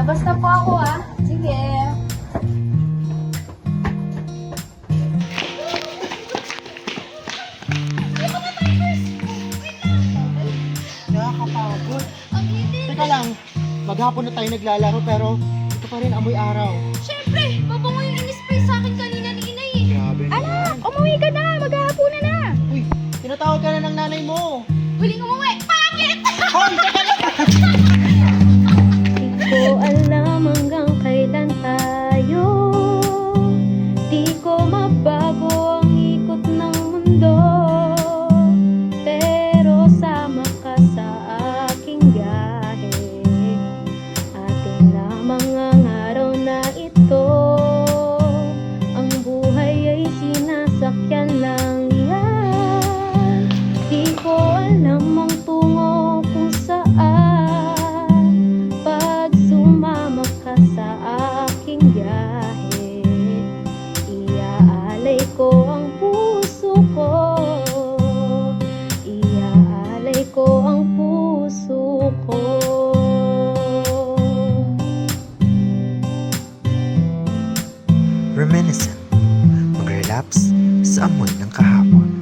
Labas na po ako ah. Sige. Nakakapagod. Ang init. Teka lang, maghapon na tayo naglalaro pero ito pa rin amoy araw. Siyempre, mabango yung in-spray sa akin kanina ni Inay eh. Grabe naman. Umuwi ka na. Maghahapunan na. Uy, tinatawag ka na ng nanay mo. Huling umuwi. Pangit! Hoy, teka lang! Di ko alam hanggang kailan tayo. Di ko mabago ang ikot ng mundo. Pero sama ka sa aking biyahe. Atin lamang ang araw na ito. Ang buhay ay sinasakyan lang yan. Di ko alam ang tungo kung saan. Pag sumama ka sa aking biyahe, iaalay ko ang puso ko. Iaalay ko ang puso ko. Reminiscent, mag-relapse sa amoy ng kahapon.